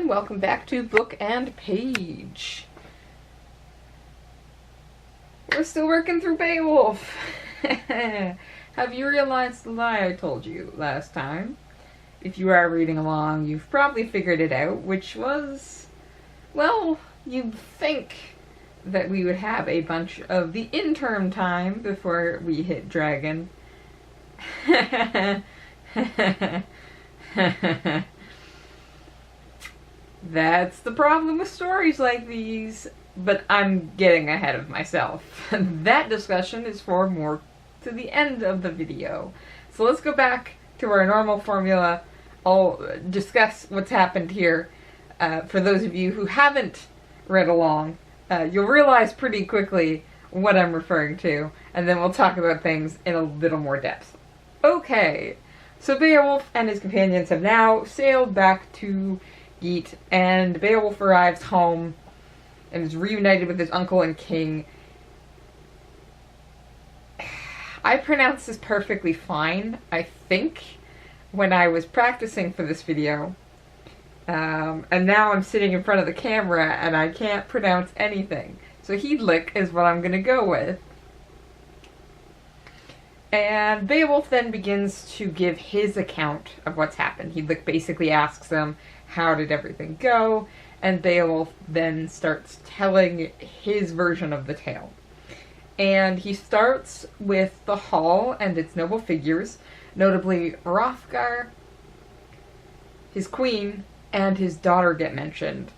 welcome back to Book and Page. We're still working through Beowulf. Have you realized the lie I told you last time? If you are reading along, you've probably figured it out, which was, well, you'd think that we would have a bunch of the interim time before we hit dragon. That's the problem with stories like these, but I'm getting ahead of myself. That discussion is for more to the end of the video. So let's go back to our normal formula. I'll discuss what's happened here. For those of you who haven't read along, you'll realize pretty quickly what I'm referring to, and then we'll talk about things in a little more depth. Okay, so Beowulf and his companions have now sailed back to Geat, and Beowulf arrives home and is reunited with his uncle and king. I pronounced this perfectly fine, I think, when I was practicing for this video. And now I'm sitting in front of the camera and I can't pronounce anything. So Heedlick is what I'm going to go with. And Beowulf then begins to give his account of what's happened. Heedlick basically asks him, how did everything go? And Beowulf then starts telling his version of the tale. And he starts with the hall and its noble figures, notably Hrothgar, his queen, and his daughter get mentioned.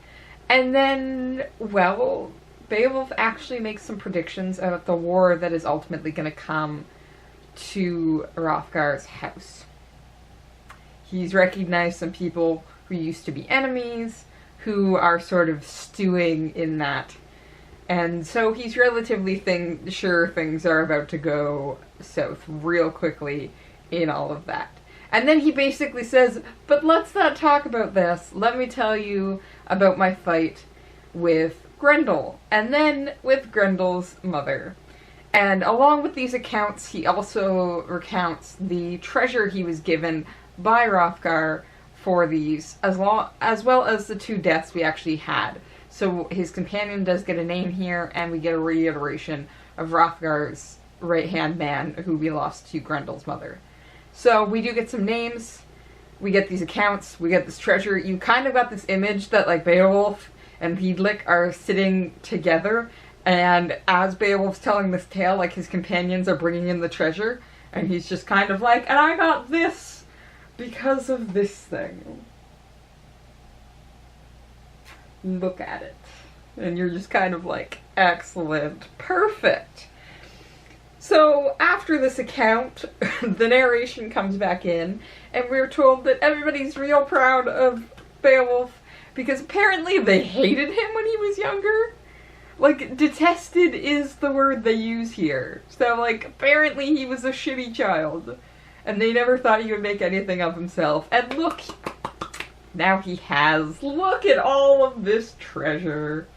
And then, well, Beowulf actually makes some predictions about the war that is ultimately going to come to Hrothgar's house. He's recognized some people who used to be enemies, who are sort of stewing in that. And so he's relatively sure things are about to go south real quickly in all of that. And then he basically says, but let's not talk about this. Let me tell you about my fight with Grendel, and then with Grendel's mother. And along with these accounts, he also recounts the treasure he was given by Hrothgar for these, as well as the two deaths we actually had. So his companion does get a name here, and we get a reiteration of Hrothgar's right-hand man, who we lost to Grendel's mother. So we do get some names, we get these accounts, we get this treasure. You kind of got this image that like Beowulf and Heedlick are sitting together, and as Beowulf's telling this tale, like his companions are bringing in the treasure, and he's just kind of like, and I got this because of this thing. Look at it. And you're just kind of like, excellent, perfect. So after this account, the narration comes back in, and we're told that everybody's real proud of Beowulf because apparently they hated him when he was younger. Like, detested is the word they use here. So, like, apparently he was a shitty child, and they never thought he would make anything of himself. And look, now he has. Look at all of this treasure.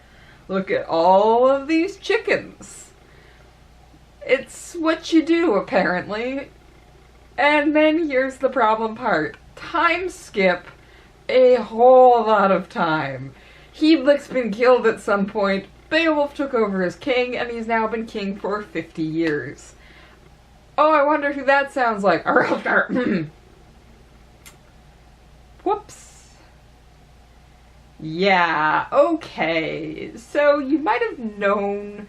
Look at all of these chickens. It's what you do, apparently. And then here's the problem part. Time skip a whole lot of time. Heedlick's been killed at some point. Beowulf took over as king, and he's now been king for 50 years. Oh, I wonder who that sounds like. Whoops. Yeah, okay. So you might have known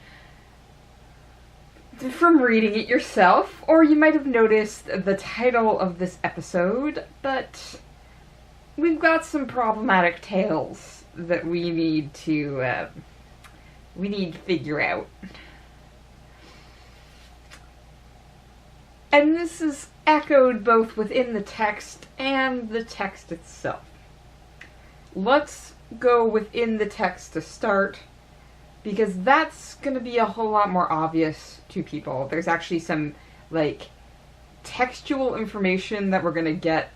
from reading it yourself, or you might have noticed the title of this episode, but we've got some problematic tales that we need to figure out. And this is echoed both within the text and the text itself. Let's go within the text to start, because that's going to be a whole lot more obvious to people. There's actually some, like, textual information that we're going to get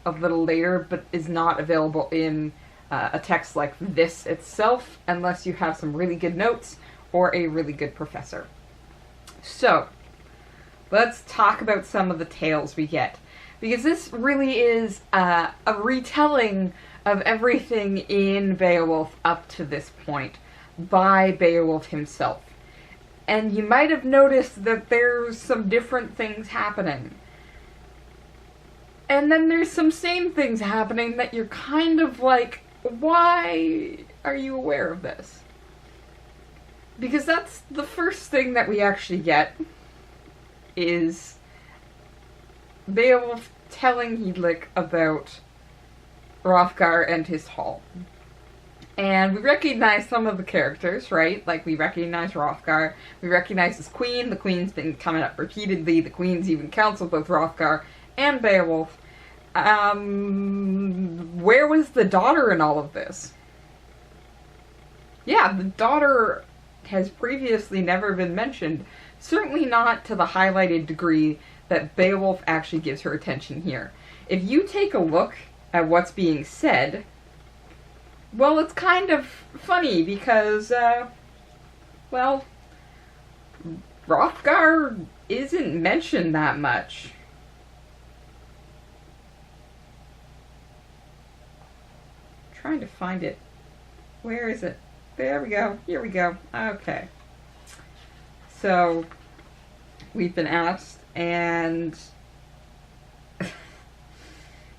a little later, but is not available in a text like this itself, unless you have some really good notes or a really good professor. So, let's talk about some of the tales we get, because this really is a retelling of everything in Beowulf up to this point by Beowulf himself. And you might have noticed that there's some different things happening. And then there's some same things happening that you're kind of like, why are you aware of this? Because that's the first thing that we actually get, is Beowulf telling Hygelac about Hrothgar and his hall. And we recognize some of the characters, right? Like, we recognize Hrothgar, we recognize his queen, the queen's been coming up repeatedly, the queen's even counseled both Hrothgar and Beowulf. Where was the daughter in all of this? Yeah, the daughter has previously never been mentioned. Certainly not to the highlighted degree that Beowulf actually gives her attention here. If you take a look at what's being said, well, it's kind of funny because, well, Hrothgar isn't mentioned that much. I'm trying to find it. Where is it? There we go. Here we go. Okay. So, we've been asked, and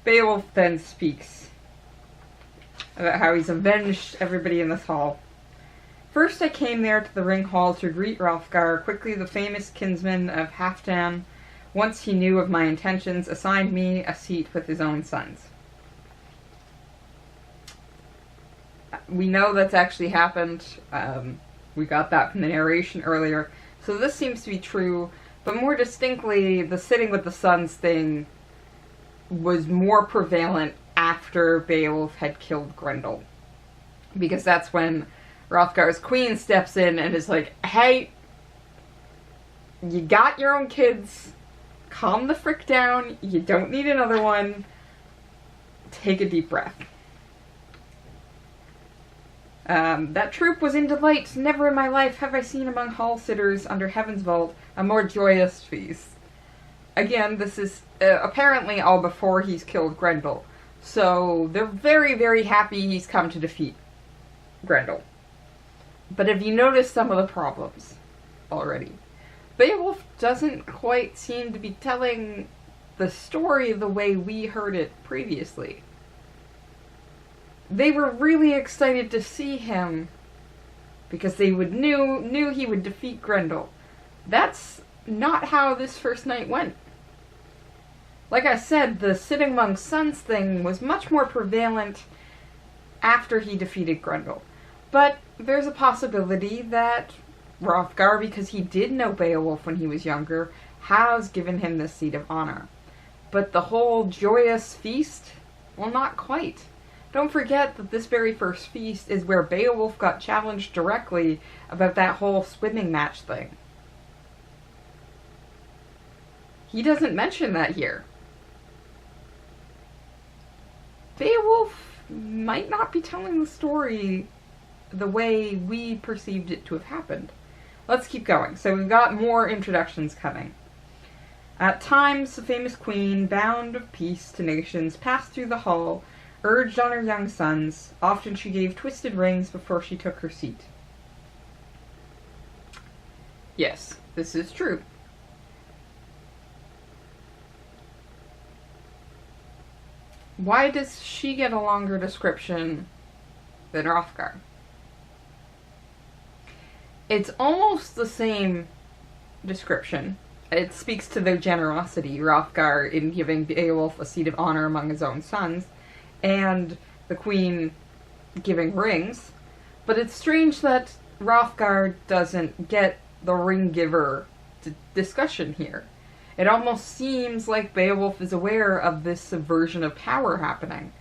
Beowulf then speaks about how he's avenged everybody in this hall. First I came there to the ring hall to greet Hrothgar. Quickly the famous kinsman of Halfdan, once he knew of my intentions, assigned me a seat with his own sons. We know that's actually happened. We got that from the narration earlier. So this seems to be true, but more distinctly, the sitting with the sons thing was more prevalent after Beowulf had killed Grendel. Because that's when Hrothgar's queen steps in and is like, hey, you got your own kids, calm the frick down, you don't need another one, take a deep breath. That troop was in delight. Never in my life have I seen among hall sitters under heaven's vault a more joyous feast. Again, this is apparently all before he's killed Grendel. So they're very, very happy he's come to defeat Grendel. But have you noticed some of the problems already? Beowulf doesn't quite seem to be telling the story the way we heard it previously. They were really excited to see him because they knew he would defeat Grendel. That's not how this first night went. Like I said, the sitting among sons thing was much more prevalent after he defeated Grendel. But there's a possibility that Hrothgar, because he did know Beowulf when he was younger, has given him this seat of honor. But the whole joyous feast? Well, not quite. Don't forget that this very first feast is where Beowulf got challenged directly about that whole swimming match thing. He doesn't mention that here. Beowulf might not be telling the story the way we perceived it to have happened. Let's keep going. So we've got more introductions coming. At times, the famous queen, bound of peace to nations, passed through the hall, urged on her young sons. Often she gave twisted rings before she took her seat. Yes, this is true. Why does she get a longer description than Hrothgar? It's almost the same description. It speaks to their generosity, Hrothgar in giving Beowulf a seat of honor among his own sons, and the queen giving rings. But it's strange that Hrothgar doesn't get the ring giver discussion here. It almost seems like Beowulf is aware of this subversion of power happening.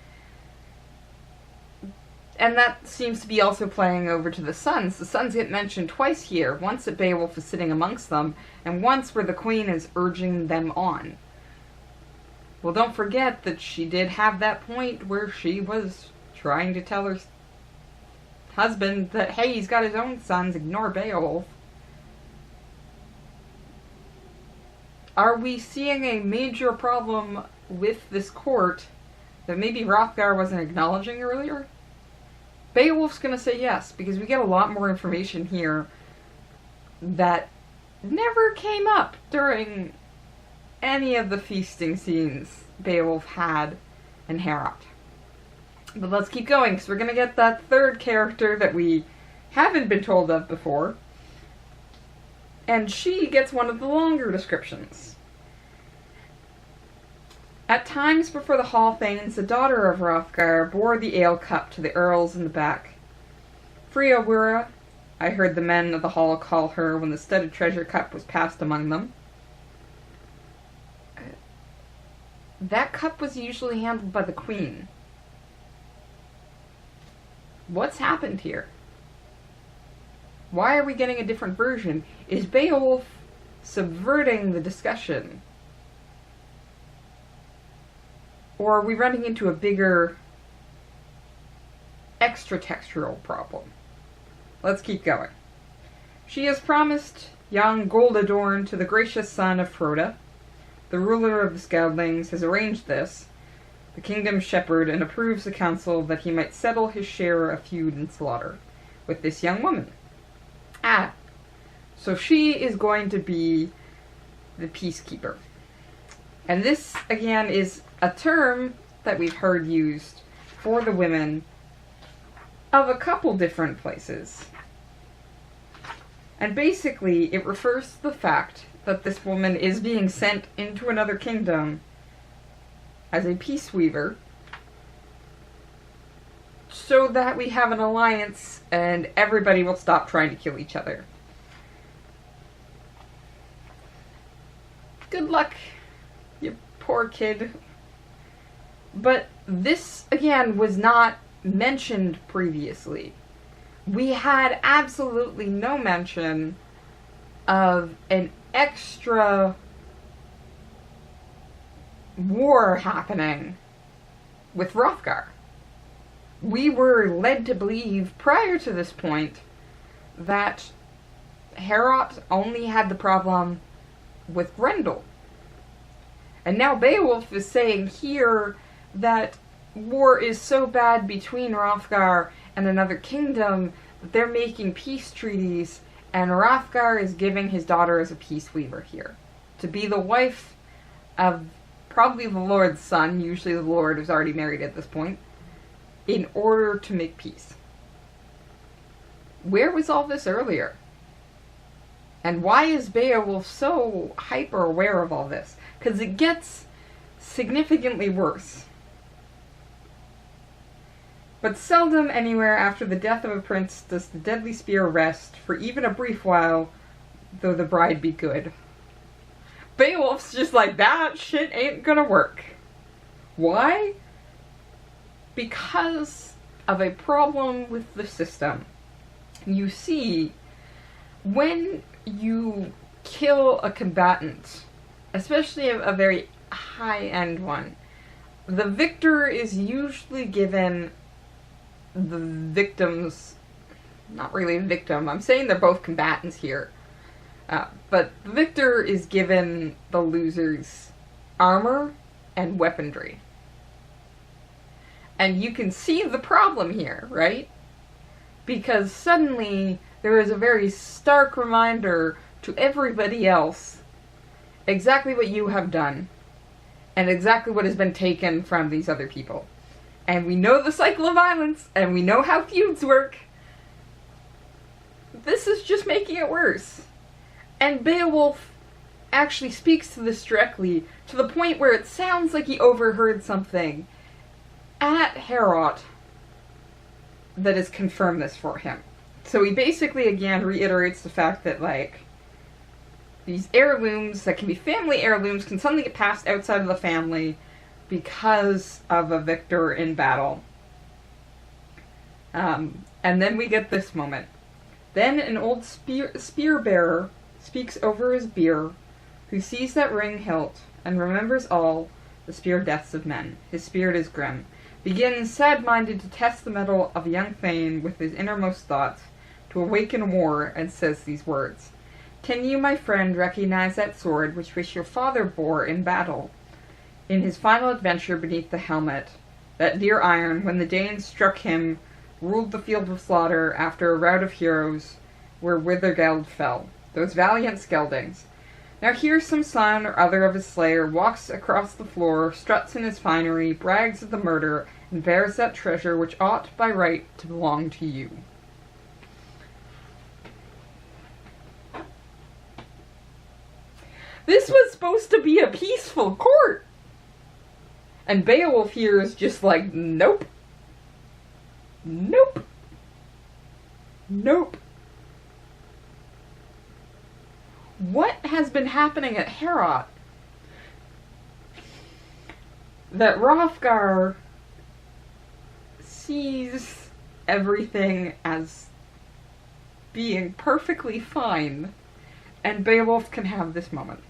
And that seems to be also playing over to the sons. The sons get mentioned twice here. Once that Beowulf is sitting amongst them, and once where the queen is urging them on. Well, don't forget that she did have that point where she was trying to tell her husband that, hey, he's got his own sons, ignore Beowulf. Are we seeing a major problem with this court that maybe Hrothgar wasn't acknowledging earlier? Beowulf's gonna say yes, because we get a lot more information here that never came up during any of the feasting scenes Beowulf had in Heorot. But let's keep going, because we're gonna get that third character that we haven't been told of before. And she gets one of the longer descriptions. At times before the hall thanes, the daughter of Hrothgar bore the ale cup to the earls in the back. Freowura, I heard the men of the hall call her when the studded treasure cup was passed among them. That cup was usually handled by the queen. What's happened here? Why are we getting a different version? Is Beowulf subverting the discussion? Or are we running into a bigger extra-textual problem? Let's keep going. She has promised young Goldadorn to the gracious son of Froda. The ruler of the Scoundlings has arranged this, the kingdom's shepherd, and approves the council that he might settle his share of feud and slaughter with this young woman. Ah, so she is going to be the peacekeeper. And this, again, is a term that we've heard used for the women of a couple different places. And basically, it refers to the fact that this woman is being sent into another kingdom as a peace weaver so that we have an alliance and everybody will stop trying to kill each other. Good luck, you poor kid. But this, again, was not mentioned previously. We had absolutely no mention of an extra war happening with Hrothgar. We were led to believe prior to this point that Heorot only had the problem with Grendel. And now Beowulf is saying here that war is so bad between Hrothgar and another kingdom that they're making peace treaties, and Hrothgar is giving his daughter as a peace weaver here, to be the wife of probably the Lord's son, usually the Lord is already married at this point, in order to make peace. Where was all this earlier? And why is Beowulf so hyper aware of all this? Because it gets significantly worse. But seldom anywhere after the death of a prince does the deadly spear rest for even a brief while, though the bride be good. Beowulf's just like, that shit ain't gonna work. Why? Because of a problem with the system. You see, when you kill a combatant, especially a very high-end one, the victor is usually given the victim's, not really a victim, I'm saying they're both combatants here, but the victor is given the loser's armor and weaponry. And you can see the problem here, right? Because suddenly there is a very stark reminder to everybody else exactly what you have done and exactly what has been taken from these other people. And we know the cycle of violence, and we know how feuds work. This is just making it worse. And Beowulf actually speaks to this directly, to the point where it sounds like he overheard something at Heorot that has confirmed this for him. So he basically, again, reiterates the fact that, like, these heirlooms that can be family heirlooms can suddenly get passed outside of the family because of a victor in battle. And then we get this moment. Then an old spear bearer speaks over his bier, who sees that ring hilt, and remembers all the spear deaths of men. His spirit is grim. Begins sad-minded to test the mettle of a young thane with his innermost thoughts, to awaken war, and says these words. Can you, my friend, recognize that sword which your father bore in battle? In his final adventure beneath the helmet that dear iron, when the Danes struck him, ruled the field of slaughter after a rout of heroes, where Withergeld fell, those valiant Skeldings. Now here some son or other of his slayer walks across the floor, struts in his finery, brags of the murder, and bears that treasure which ought by right to belong to you. This was supposed to be a peaceful court. And Beowulf here is just like, nope. Nope. Nope. What has been happening at Heorot that Hrothgar sees everything as being perfectly fine, and Beowulf can have this moment?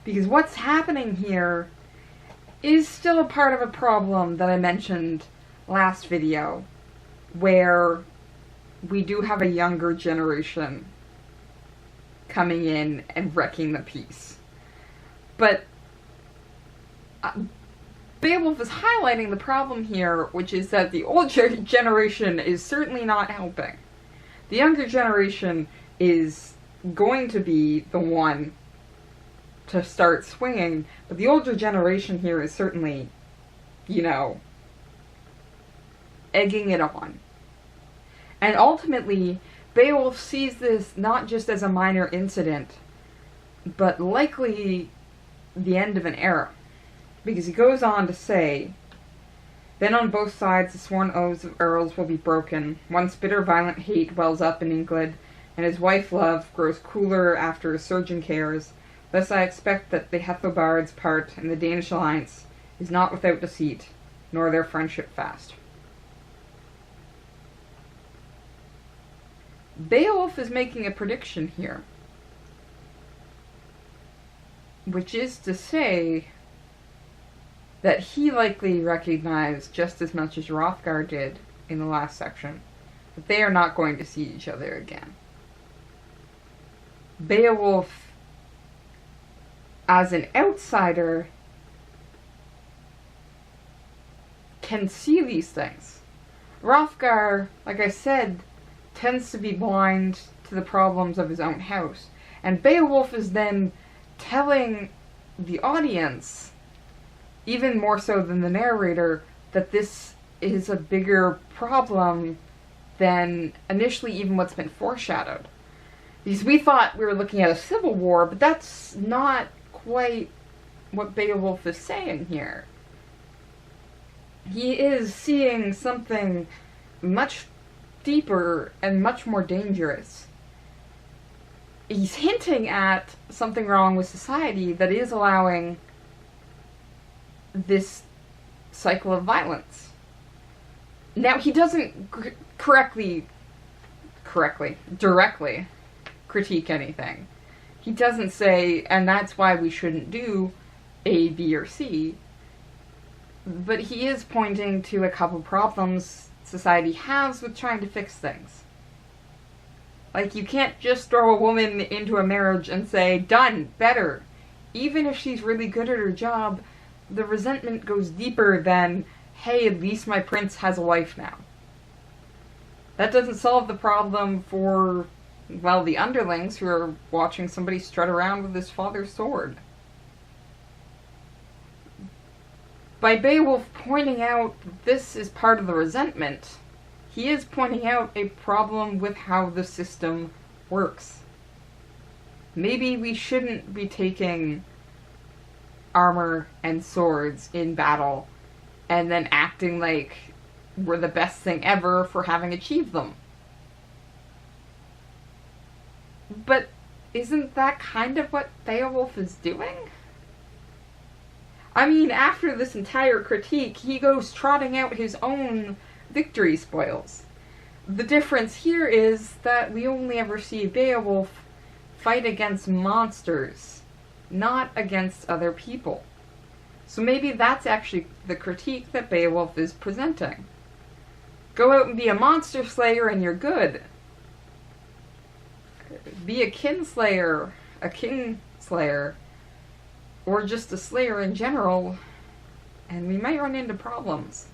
Because what's happening here is still a part of a problem that I mentioned last video, where we do have a younger generation coming in and wrecking the peace. But Beowulf is highlighting the problem here, which is that the older generation is certainly not helping. The younger generation is going to be the one to start swinging, but the older generation here is certainly, you know, egging it on. And ultimately, Beowulf sees this not just as a minor incident, but likely the end of an era. Because he goes on to say, then on both sides the sworn oaths of earls will be broken, once bitter violent hate wells up in England, and his wife love grows cooler after his surging cares. Thus I expect that the Hethobards' part in the Danish alliance is not without deceit, nor their friendship fast. Beowulf is making a prediction here, which is to say that he likely recognized, just as much as Hrothgar did in the last section, that they are not going to see each other again. Beowulf, as an outsider, can see these things. Hrothgar, like I said, tends to be blind to the problems of his own house. And Beowulf is then telling the audience, even more so than the narrator, that this is a bigger problem than initially even what's been foreshadowed. Because we thought we were looking at a civil war, but that's not quite what Beowulf is saying here. He is seeing something much deeper and much more dangerous. He's hinting at something wrong with society that is allowing this cycle of violence. Now, he doesn't directly critique anything. He doesn't say, and that's why we shouldn't do A, B, or C. But he is pointing to a couple problems society has with trying to fix things. Like, you can't just throw a woman into a marriage and say, done, better. Even if she's really good at her job, the resentment goes deeper than, hey, at least my prince has a wife now. That doesn't solve the problem for, well, the underlings who are watching somebody strut around with his father's sword. By Beowulf pointing out this is part of the resentment, he is pointing out a problem with how the system works. Maybe we shouldn't be taking armor and swords in battle and then acting like we're the best thing ever for having achieved them. But isn't that kind of what Beowulf is doing? I mean, after this entire critique, he goes trotting out his own victory spoils. The difference here is that we only ever see Beowulf fight against monsters, not against other people. So maybe that's actually the critique that Beowulf is presenting. Go out and be a monster slayer and you're good. Be a kinslayer, a kingslayer, or just a slayer in general, and we might run into problems.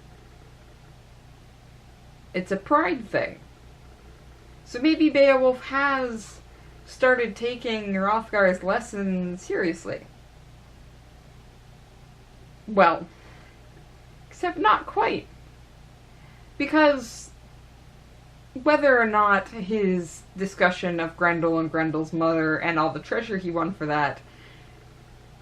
It's a pride thing. So maybe Beowulf has started taking Hrothgar's lesson seriously. Well, except not quite. Because whether or not his discussion of Grendel and Grendel's mother and all the treasure he won for that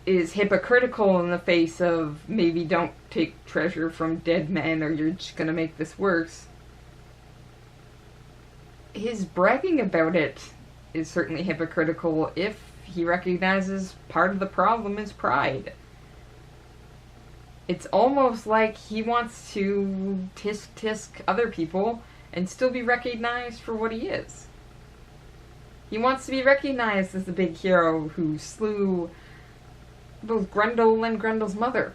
is hypocritical in the face of maybe don't take treasure from dead men or you're just gonna make this worse, his bragging about it is certainly hypocritical if he recognizes part of the problem is pride. It's almost like he wants to tisk other people and still be recognized for what he is. He wants to be recognized as the big hero who slew both Grendel and Grendel's mother.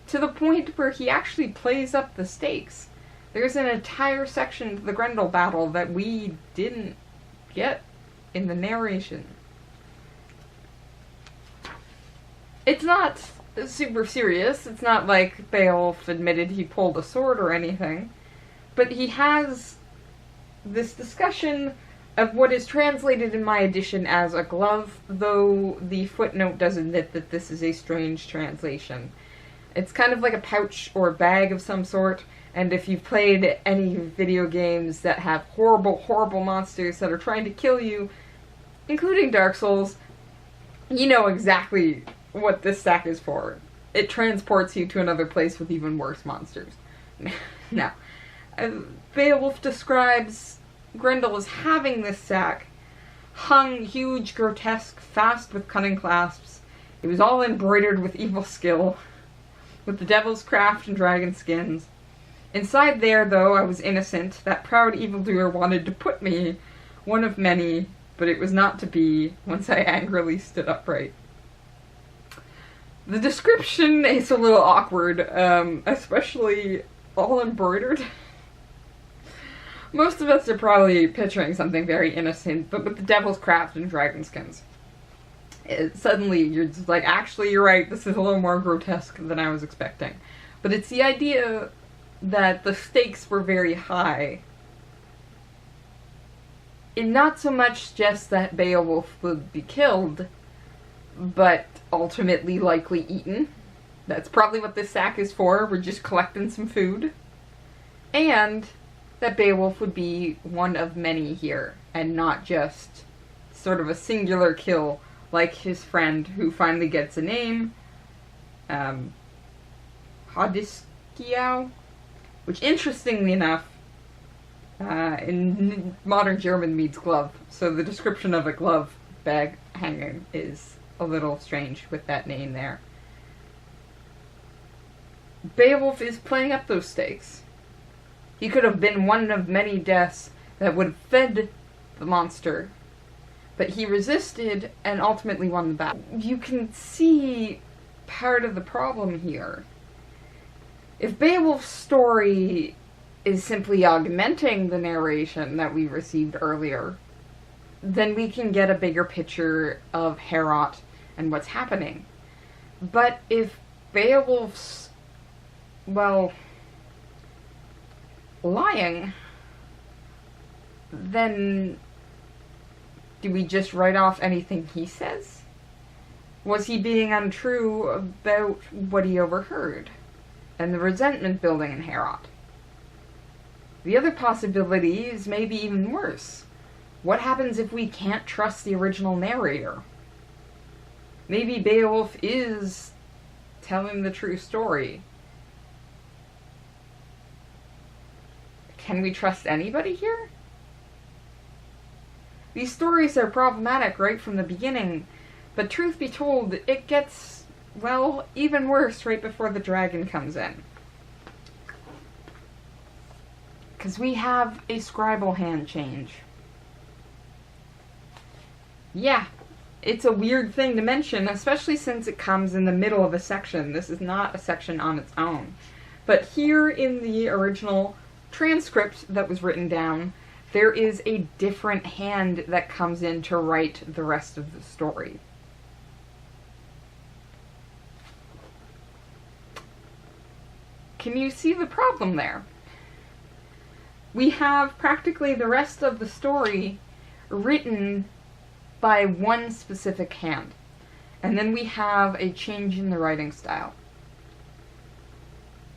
To the point where he actually plays up the stakes. There's an entire section to the Grendel battle that we didn't get in the narration. It's not super serious. It's not like Beowulf admitted he pulled a sword or anything. But he has this discussion of what is translated in my edition as a glove, though the footnote does admit that this is a strange translation. It's kind of like a pouch or bag of some sort, and if you've played any video games that have horrible, horrible monsters that are trying to kill you, including Dark Souls, you know exactly what this sack is for. It transports you to another place with even worse monsters. Now, Beowulf describes Grendel as having this sack, hung huge, grotesque, fast with cunning clasps. It was all embroidered with evil skill, with the devil's craft and dragon skins. Inside there, though, I was innocent. That proud evildoer wanted to put me, one of many, but it was not to be, once I angrily stood upright. The description is a little awkward, especially all embroidered. Most of us are probably picturing something very innocent, but with the devil's craft and dragon skins. Suddenly, you're just like, actually, you're right, this is a little more grotesque than I was expecting. But it's the idea that the stakes were very high. And not so much just that Beowulf would be killed, but ultimately likely eaten. That's probably what this sack is for, we're just collecting some food. And that Beowulf would be one of many here, and not just sort of a singular kill like his friend who finally gets a name, Hodiskiau, which interestingly enough, in modern German means glove, so the description of a glove bag hanging is a little strange with that name there. Beowulf is playing up those stakes. He could have been one of many deaths that would have fed the monster, but he resisted and ultimately won the battle. You can see part of the problem here. If Beowulf's story is simply augmenting the narration that we received earlier, then we can get a bigger picture of Heorot and what's happening. But if Beowulf's, well, lying, then do we just write off anything he says? Was he being untrue about what he overheard? And the resentment building in Heorot? The other possibility is maybe even worse. What happens if we can't trust the original narrator? Maybe Beowulf is telling the true story. Can we trust anybody here? These stories are problematic right from the beginning, but truth be told, it gets, well, even worse right before the dragon comes in. Because we have a scribal hand change. Yeah, it's a weird thing to mention, especially since it comes in the middle of a section. This is not a section on its own. But here in the original transcript that was written down, there is a different hand that comes in to write the rest of the story. Can you see the problem there? We have practically the rest of the story written by one specific hand. And then we have a change in the writing style,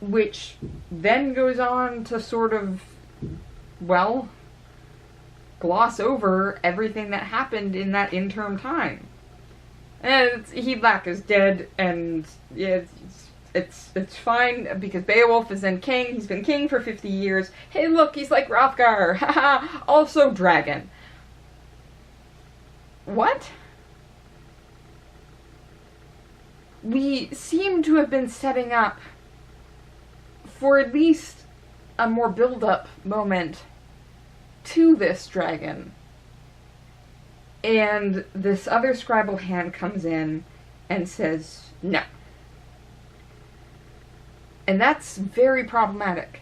which then goes on to sort of, well, gloss over everything that happened in that interim time. And Higelac is dead, and it's fine, because Beowulf is then king. He's been king for 50 years. Hey, look, he's like Hrothgar. Haha, also dragon. What? We seem to have been setting up for at least a more build-up moment to this dragon. And this other scribal hand comes in and says, no. And that's very problematic.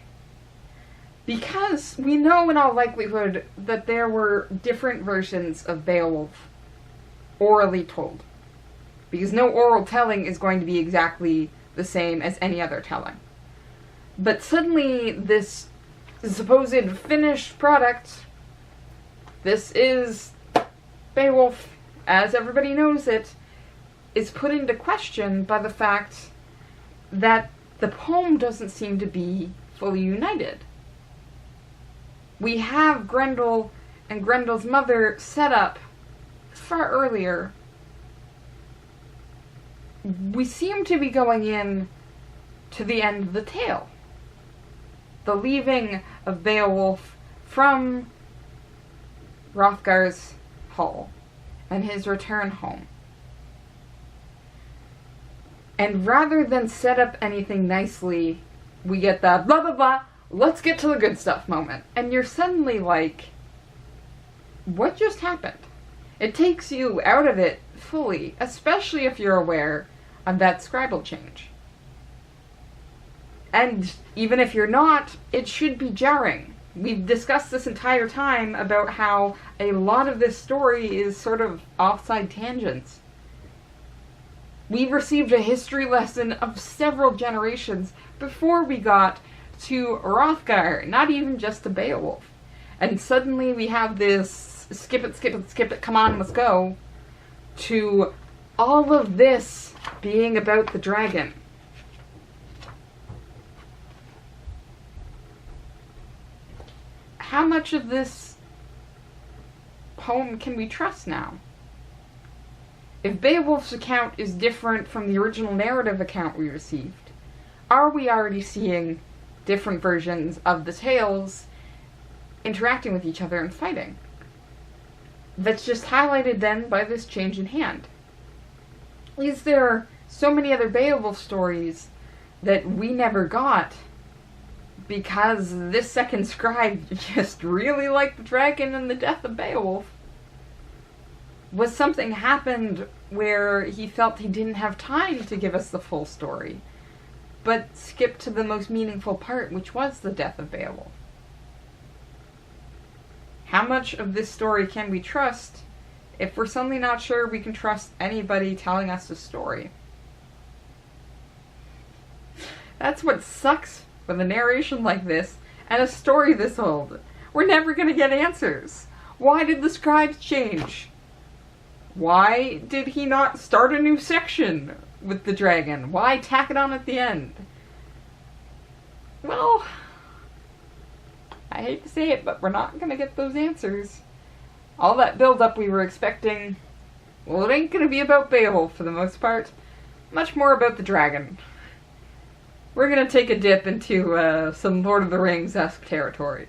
Because we know in all likelihood that there were different versions of Beowulf orally told. Because no oral telling is going to be exactly the same as any other telling. But suddenly this supposed finished product, this is Beowulf, as everybody knows it, is put into question by the fact that the poem doesn't seem to be fully united. We have Grendel and Grendel's mother set up far earlier. We seem to be going in to the end of the tale. The leaving of Beowulf from Hrothgar's hall and his return home. And rather than set up anything nicely, we get the blah blah blah, let's get to the good stuff moment. And you're suddenly like, what just happened? It takes you out of it fully, especially if you're aware of that scribal change. And even if you're not, it should be jarring. We've discussed this entire time about how a lot of this story is sort of offside tangents. We've received a history lesson of several generations before we got to Hrothgar, not even just to Beowulf. And suddenly we have this skip it, come on, let's go, to all of this being about the dragon. How much of this poem can we trust now? If Beowulf's account is different from the original narrative account we received, are we already seeing different versions of the tales interacting with each other and fighting? That's just highlighted then by this change in hand. Is there so many other Beowulf stories that we never got because this second scribe just really liked the dragon and the death of Beowulf? Was something happened where he felt he didn't have time to give us the full story, but skipped to the most meaningful part, which was the death of Beowulf? How much of this story can we trust if we're suddenly not sure we can trust anybody telling us a story? That's what sucks with a narration like this and a story this old. We're never going to get answers. Why did the scribes change? Why did he not start a new section with the dragon? Why tack it on at the end? Well, I hate to say it, but we're not going to get those answers. All that build-up we were expecting, well, it ain't going to be about Beowulf for the most part. Much more about the dragon. We're going to take a dip into some Lord of the Rings-esque territory.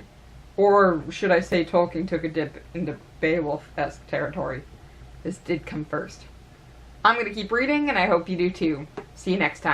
Or should I say Tolkien took a dip into Beowulf-esque territory. This did come first. I'm going to keep reading, and I hope you do too. See you next time.